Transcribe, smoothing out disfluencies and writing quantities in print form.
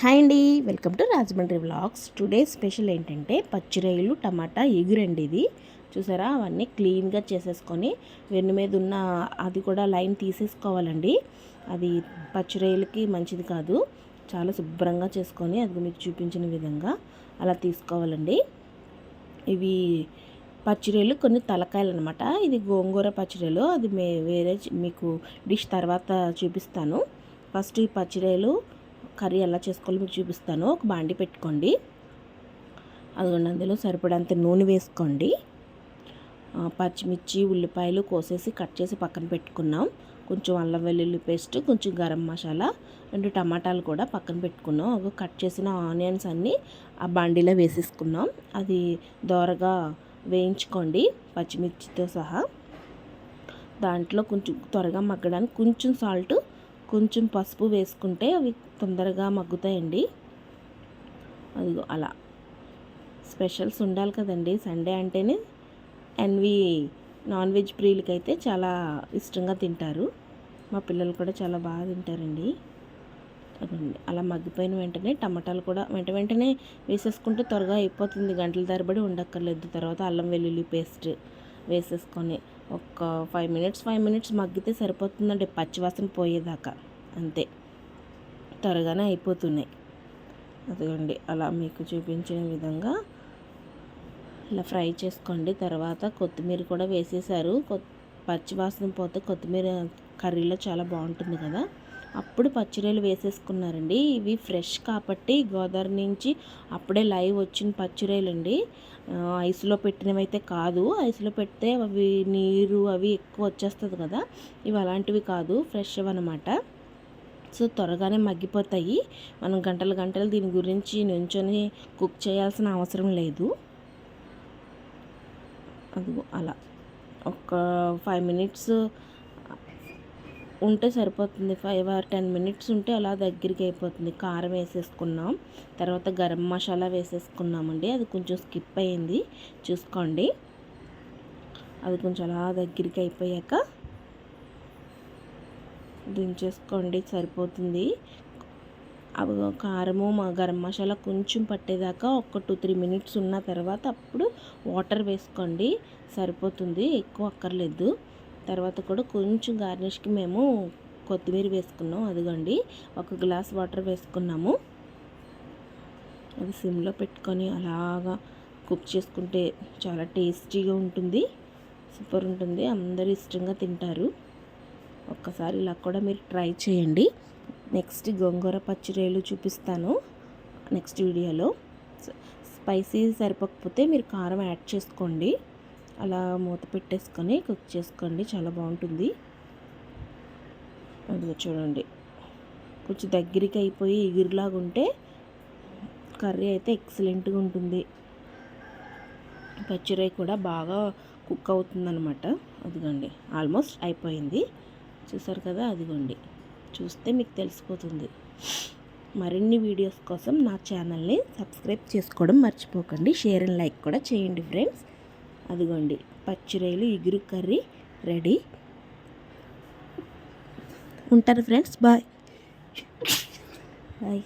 Hi అండి, welcome to Rajahmundry vlogs. Today special ఏంటంటే పచ్చిరొయ్యలు టమాటా ఎగురండి. ఇది చూసారా, అవన్నీ క్లీన్గా చేసేసుకొని వెన్ను మీద ఉన్న అది కూడా లైన్ తీసేసుకోవాలండి. అది పచ్చిరొయ్యలకి మంచిది కాదు. చాలా శుభ్రంగా చేసుకొని అది మీకు చూపించిన విధంగా అలా తీసుకోవాలండి. ఇవి పచ్చిరొయ్యలు కొన్ని తలకాయలు అనమాట. ఇది గోంగూర పచ్చిరొయ్యలు. అది వేరే మీకు డిష్ తర్వాత చూపిస్తాను. ఫస్ట్ ఈ పచ్చిరొయ్యలు కర్రీ ఎలా చేసుకోవాలో మీకు చూపిస్తాను. ఒక బాండి పెట్టుకోండి. అదిగోండి, అందులో సరిపడంత నూనె వేసుకోండి. పచ్చిమిర్చి ఉల్లిపాయలు కోసేసి కట్ చేసి పక్కన పెట్టుకున్నాం. కొంచెం అల్లం వెల్లుల్లి పేస్ట్, కొంచెం గరం మసాలా, 2 టమాటాలు కూడా పక్కన పెట్టుకున్నాం. ఒక కట్ చేసిన ఆనియన్స్ అన్నీ ఆ బాండీలో వేసేసుకున్నాం. అది దోరగా వేయించుకోండి పచ్చిమిర్చితో సహా. దాంట్లో కొంచెం త్వరగా మగ్గడానికి కొంచెం సాల్ట్, కొంచెం పసుపు వేసుకుంటే అవి తొందరగా మగ్గుతాయండి. అదిగో అలా స్పెషల్స్ ఉండాలి కదండి. సండే అంటేనే నాన్ వెజ్ ప్రియులకైతే చాలా ఇష్టంగా తింటారు. మా పిల్లలు కూడా చాలా బాగా తింటారండి. అదండి, అలా మగ్గిపోయిన వెంటనే టమాటాలు కూడా వెంటనే వేసేసుకుంటే త్వరగా అయిపోతుంది. గంటల తరబడి ఉండక్కర్లేదు. తర్వాత అల్లం వెల్లుల్లి పేస్ట్ వేసేసుకొని ఒక 5 మినిట్స్ మగ్గితే సరిపోతుందండి, పచ్చివాసన పోయేదాకా. అంతే, త్వరగానే అయిపోతున్నాయి. అదిగోండి, అలా మీకు చూపించిన విధంగా ఇలా ఫ్రై చేసుకోండి. తర్వాత కొత్తిమీర కూడా వేసేసారు. పచ్చివాసన పోతే కొత్తిమీర కర్రీలో చాలా బాగుంటుంది కదా. అప్పుడు పచ్చిరొయ్యలు వేసేసుకున్నారండి. ఇవి ఫ్రెష్ కాబట్టి గోదావరి నుంచి అప్పుడే లైవ్ వచ్చిన పచ్చిరొయ్యలు అండి. ఐస్లో పెట్టినవి అయితే కాదు. ఐస్లో పెడితే అవి నీరు అవి ఎక్కువ వచ్చేస్తుంది కదా. ఇవి అలాంటివి కాదు, ఫ్రెష్ అనమాట. సో త్వరగానే మగ్గిపోతాయి. మనం గంటలు దీని గురించి నుంచొని కుక్ చేయాల్సిన అవసరం లేదు. అదిగో అలా ఒక 5 మినిట్స్ ఉంటే సరిపోతుంది. 5 or 10 మినిట్స్ ఉంటే అలా దగ్గరికి అయిపోతుంది. కారం వేసేసుకున్నాం. తర్వాత గరం మసాలా వేసేసుకున్నామండి. అది కొంచెం స్కిప్ అయ్యింది, చూసుకోండి. అది కొంచెం అలా దగ్గరికి అయిపోయాక దించేసుకోండి, సరిపోతుంది. అవి కారము గరం మసాలా కొంచెం పట్టేదాకా ఒక 2-3 మినిట్స్ ఉన్న తర్వాత అప్పుడు వాటర్ వేసుకోండి, సరిపోతుంది. ఎక్కువ అక్కర్లేదు. తర్వాత కూడా కొంచెం గార్నిష్కి మేము కొత్తిమీర వేసుకున్నాం. అదిగోండి, 1 గ్లాస్ వాటర్ వేసుకున్నాము. అది సిమ్లో పెట్టుకొని అలాగా కుక్ చేసుకుంటే చాలా టేస్టీగా ఉంటుంది. సూపర్ ఉంటుంది. అందరూ ఇష్టంగా తింటారు. ఒక్కసారి ఇలా కూడా మీరు ట్రై చేయండి. నెక్స్ట్ గోంగూర పచ్చిరొయ్యలు చూపిస్తాను నెక్స్ట్ వీడియోలో. స్పైసీ సరిపోకపోతే మీరు కారం యాడ్ చేసుకోండి. అలా మూత పెట్టేసుకొని కుక్ చేసుకోండి, చాలా బాగుంటుంది. అది చూడండి, కొంచెం దగ్గరికి అయిపోయి ఎగురులాగా ఉంటే కర్రీ అయితే ఎక్సలెంట్గా ఉంటుంది. పచ్చిరొయ్య కూడా బాగా కుక్ అవుతుందన్నమాట. అదిగోండి, ఆల్మోస్ట్ అయిపోయింది. చూసారు కదా, అదిగోండి, చూస్తే మీకు తెలిసిపోతుంది. మరిన్ని వీడియోస్ కోసం నా ఛానల్ని సబ్స్క్రైబ్ చేసుకోవడం మర్చిపోకండి. షేర్ అండ్ లైక్ కూడా చేయండి ఫ్రెండ్స్. అదిగోండి, పచ్చిరొయ్యలు ఎగురు కర్రీ రెడీ. ఉంటారు ఫ్రెండ్స్, బాయ్ బాయ్.